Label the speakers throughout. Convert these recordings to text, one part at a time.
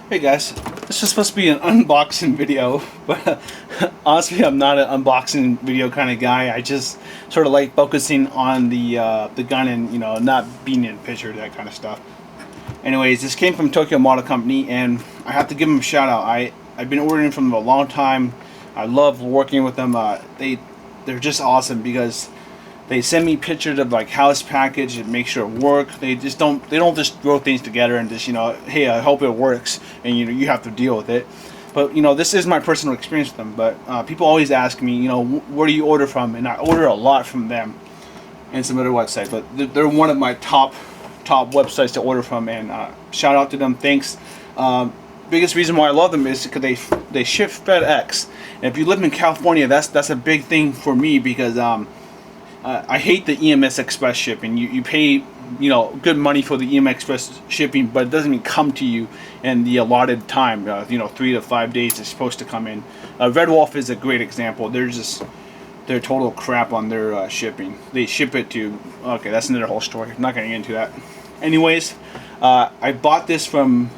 Speaker 1: Hey guys, this is supposed to be an unboxing video, but honestly I'm not an unboxing video kind of guy. I just sort of like focusing on the gun and, you know, not being in a picture, that kind of stuff. Anyways, this came from Tokyo Model Company and I have to give them a shout out. I've been ordering from them a long time. I love working with them. They're just awesome because they send me pictures of like how it's packaged and make sure it works. They don't just throw things together and just, you know, hey, I hope it works, and you have to deal with it. But you know, this is my personal experience with them. But people always ask me, you know, where do you order from? And I order a lot from them and some other websites. But they're one of my top websites to order from. And shout out to them. Thanks. Biggest reason why I love them is because they ship FedEx. And if you live in California, that's a big thing for me because I hate the EMS Express shipping. You pay, you know, good money for the EMS Express shipping, but it doesn't even come to you in the allotted time. You know, 3 to 5 days it's supposed to come in. Red Wolf is a great example. They're total crap on their shipping. They ship it to, okay, that's another whole story. I'm not going to get into that. Anyways, I bought this from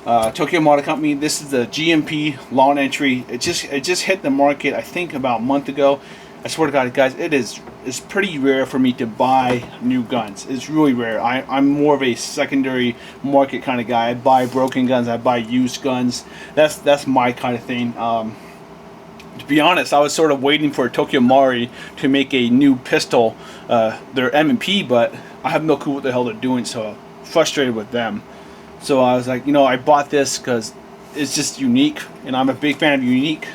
Speaker 1: Tokyo Model Company. This is the GMP long entry. It just hit the market, I think, about a month ago. I swear to God, guys, it's pretty rare for me to buy new guns. It's really rare. I'm more of a secondary market kind of guy. I buy broken guns. I buy used guns. That's my kind of thing. To be honest, I was sort of waiting for Tokyo Mari to make a new pistol, their M&P, but I have no clue what the hell they're doing, so I'm frustrated with them. So I was like, you know, I bought this because it's just unique, and I'm a big fan of unique.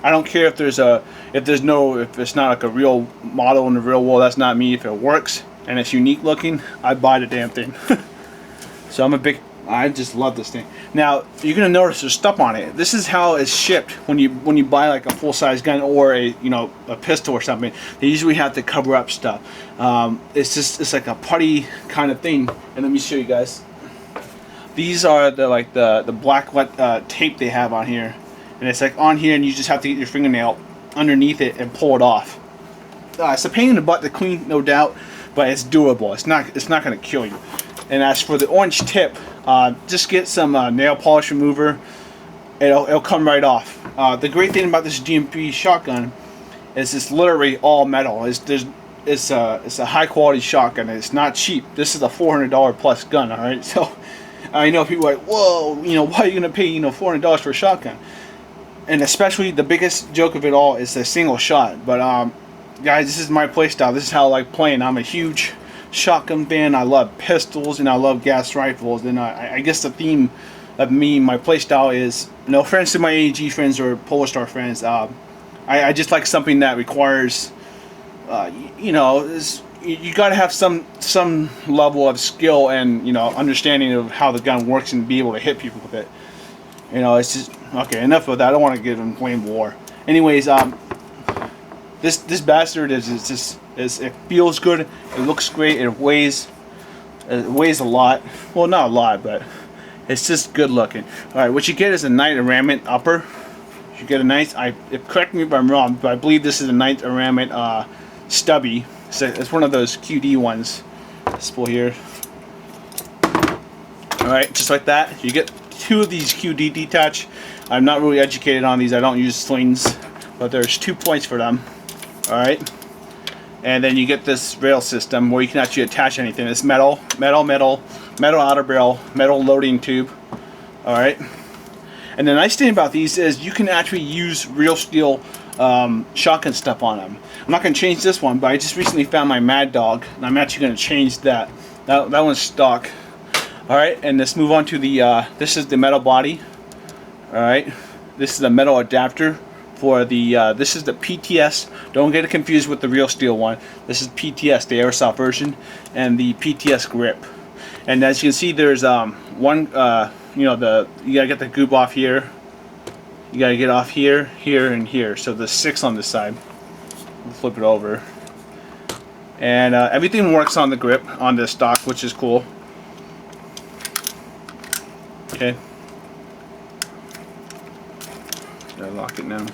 Speaker 1: I don't care if if it's not like a real model in the real world. That's not me. If it works and it's unique looking, I buy the damn thing. So I just love this thing. Now you're gonna notice there's stuff on it. This is how it's shipped when you buy like a full size gun or a pistol or something. They usually have to cover up stuff. It's like a putty kind of thing. And let me show you guys. These are the black tape they have on here. And it's like on here, and you just have to get your fingernail underneath it and pull it off. It's a pain in the butt to clean, no doubt, but it's doable. It's not going to kill you. And as for the orange tip, just get some nail polish remover. It'll come right off. The great thing about this GMP shotgun is it's literally all metal. It's a high quality shotgun. It's not cheap. This is a $400 plus gun. All right, so I know people are like, whoa, you know, why are you going to pay, you know, $400 for a shotgun? And especially the biggest joke of it all is the single shot. But guys, this is my playstyle. This is how I like playing. I'm a huge shotgun fan. I love pistols and I love gas rifles. And I guess the theme of my playstyle is, no offense to my AEG friends or Polar Star friends. I just like something that requires, you know, you got to have some level of skill and, you know, understanding of how the gun works and be able to hit people with it. You know, it's just, okay, enough of that. I don't want to get in flame war. Anyways, this bastard it feels good. It looks great. It weighs a lot. Well, not a lot, but it's just good looking. All right, what you get is a Knight Aramid upper. You get a nice. Correct me if I'm wrong, but I believe this is a Knight Aramid stubby. So it's one of those QD ones. Let's pull here. All right, just like that. You get 2 of these QD detach. I'm not really educated on these. I don't use slings, but there's 2 points for them. All right, and then you get this rail system where you can actually attach anything. It's metal outer barrel, metal loading tube. All right, and the nice thing about these is you can actually use real steel shotgun stuff on them. I'm not going to change this one, but I just recently found my Mad Dog, and I'm actually going to change that. That one's stock. Alright, and let's move on to the, this is the metal body. Alright, this is the metal adapter for the, this is the PTS. Don't get it confused with the real steel one. This is PTS, the airsoft version, and the PTS grip. And as you can see, there's one, you know, you gotta get the goop off here. You gotta get off here, here, and here. So there's 6 on this side. We'll flip it over. And everything works on the grip, on the stock, which is cool. Okay. Did I lock it now?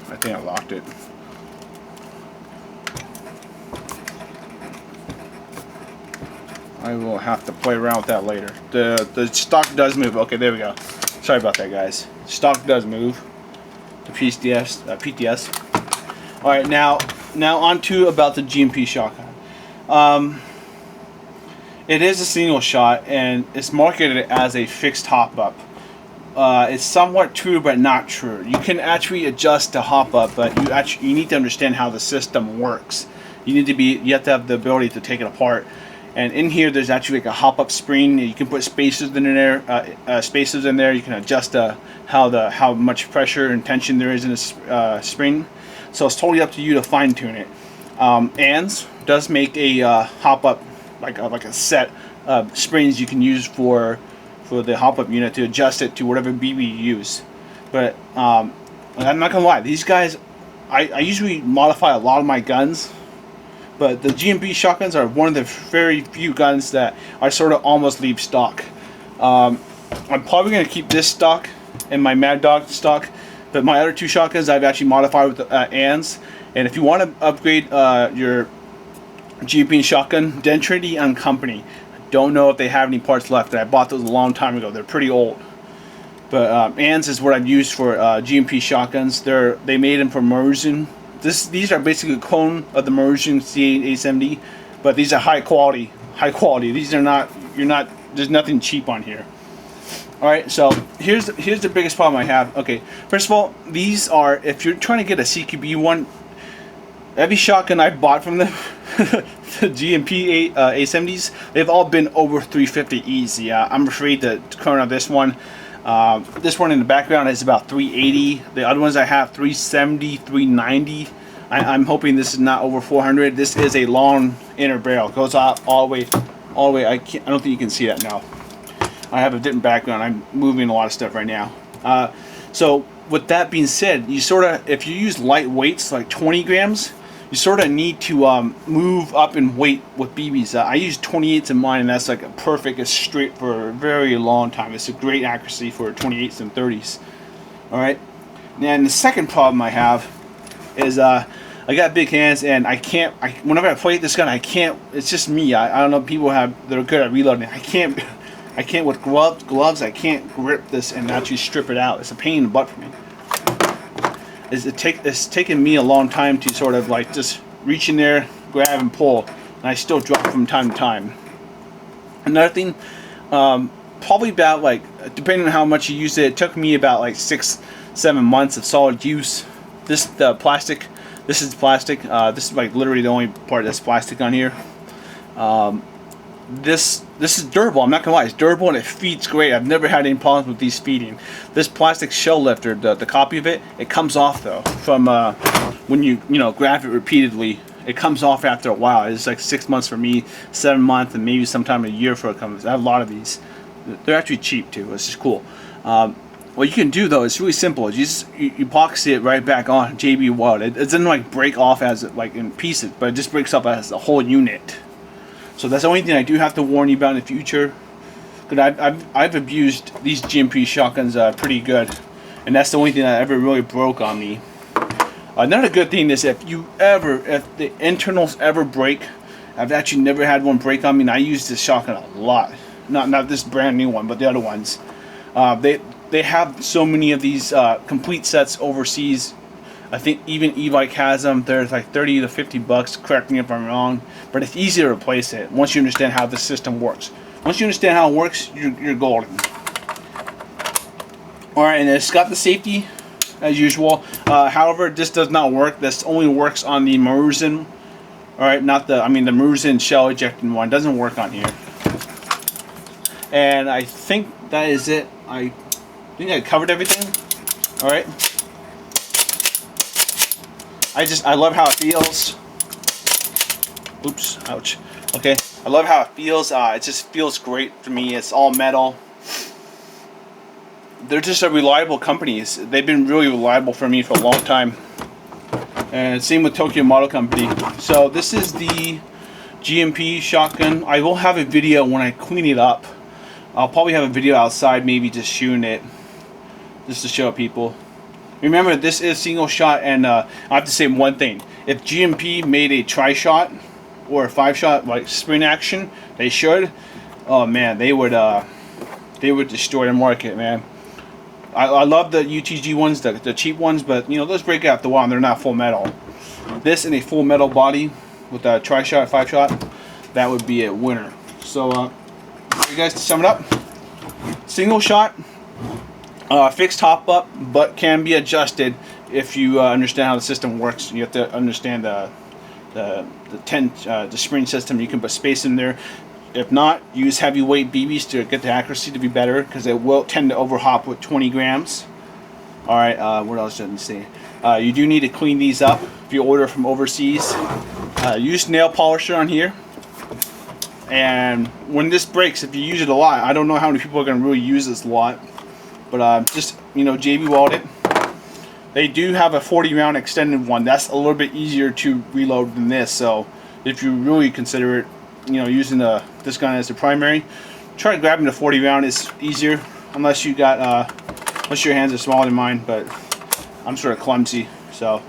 Speaker 1: I think I locked it. I will have to play around with that later. The stock does move. Okay, there we go. Sorry about that, guys. Stock does move. The PTS. All right, now on to about the GMP shotgun. It is a single shot, and it's marketed as a fixed hop up. It's somewhat true, but not true. You can actually adjust the hop up, but you need to understand how the system works. You have to have the ability to take it apart. And in here, there's actually like a hop up spring. You can put spacers in there. You can adjust how much pressure and tension there is in this spring. So it's totally up to you to fine tune it. ANS does make a hop up, like a set of springs you can use for the hop up unit to adjust it to whatever BB you use. But I'm not gonna lie, these guys, I usually modify a lot of my guns. But the GMP shotguns are one of the very few guns that I sort of almost leave stock. I'm probably going to keep this stock and my Mad Dog stock, but my other two shotguns I've actually modified with ANS. And if you want to upgrade your GMP shotgun, Dentrinity and Company. I don't know if they have any parts left. I bought those a long time ago. They're pretty old. But ANS is what I've used for GMP shotguns. They made them for Maruzen. These are basically a clone of the Maruzen C8 A70, but these are high quality. These are not. There's nothing cheap on here. All right, so here's the biggest problem I have. Okay, first of all, these are, if you're trying to get a CQB one, every shotgun I bought from them, the GMP A70s, they've all been over 350 easy. I'm afraid to corner this one. This one in the background is about 380. The other ones I have 370, 390. I'm hoping this is not over 400. This is a long inner barrel. It goes out all the way. I don't think you can see that now. I have a different background. I'm moving a lot of stuff right now. So with that being said, you sort of, if you use light weights like 20 grams, you sort of need to move up in weight with BBs. I use 28s in mine, and that's like a perfect. It's straight for a very long time. It's a great accuracy for 28s and 30s. All right. And the second problem I have is I got big hands, and I can't. Whenever I play this gun, I can't. It's just me. I don't know. People that are good at reloading. I can't with gloves. I can't grip this and actually strip it out. It's a pain in the butt for me. It's taken me a long time to sort of like just reach in there, grab and pull, and I still drop from time to time. Another thing, probably about like, depending on how much you use it, it took me about like 6-7 months of solid use. This is plastic. This is like literally the only part that's plastic on here. This is durable. I'm not gonna lie, it's durable and it feeds great. I've never had any problems with these feeding. This plastic shell lifter, the copy of it, it comes off though from when you grab it repeatedly. It comes off after a while. It's like 6 months for me, 7 months, and maybe sometime a year for it comes. I have a lot of these. They're actually cheap too. It's just cool. What you can do though, it's really simple. You epoxy it right back on JB Weld. It doesn't like break off as like in pieces, but it just breaks up as a whole unit. So that's the only thing I do have to warn you about in the future. Because I've abused these GMP shotguns pretty good, and that's the only thing that ever really broke on me. Another good thing is if the internals ever break, I've actually never had one break on me, and I use this shotgun a lot. Not this brand new one, but the other ones. They have so many of these complete sets overseas. I think even e-bike has them. They're like $30 to $50. Correct me if I'm wrong, but it's easy to replace it once you understand how the system works. Once you understand how it works, you're golden. All right, and it's got the safety as usual. However, this does not work. This only works on the Maruzen. All right, the Maruzen shell ejecting one doesn't work on here. And I think that is it. I think I covered everything. All right. I love how it feels. Oops, ouch. Okay, I love how it feels. It just feels great for me. It's all metal. They're just a reliable company. They've been really reliable for me for a long time. And same with Tokyo Model Company. So this is the GMP shotgun. I will have a video when I clean it up. I'll probably have a video outside, maybe just shooting it, just to show people. Remember, this is single shot, and I have to say one thing. If GMP made a tri-shot, or a 5-shot like spring action, they should. Oh man, they would destroy the market, man. I love the UTG ones, the cheap ones, but you know those break out the wall and they're not full metal. This in a full metal body with a tri-shot, 5-shot, that would be a winner. So for you guys to sum it up, single shot, fixed top up, but can be adjusted if you understand how the system works. You have to understand the spring system. You can put space in there. If not, use heavyweight BBs to get the accuracy to be better, because it will tend to overhop with 20 grams. Alright, what else did I say? You do need to clean these up if you order from overseas. Use nail polisher on here. And when this breaks, if you use it a lot, I don't know how many people are going to really use this a lot, but just, you know, JB weld it. They do have a 40 round extended one. That's a little bit easier to reload than this, so if you really consider it, you know, using this gun as the primary, try grabbing the 40 round. Is easier unless you got unless your hands are smaller than mine, but I'm sort of clumsy, so.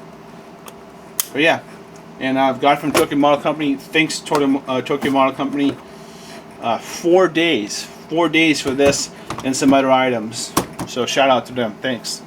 Speaker 1: But yeah, and I've got it from Tokyo Model Company. Thanks to Tokyo Model Company. 4 days for this and some other items. So shout out to them. Thanks.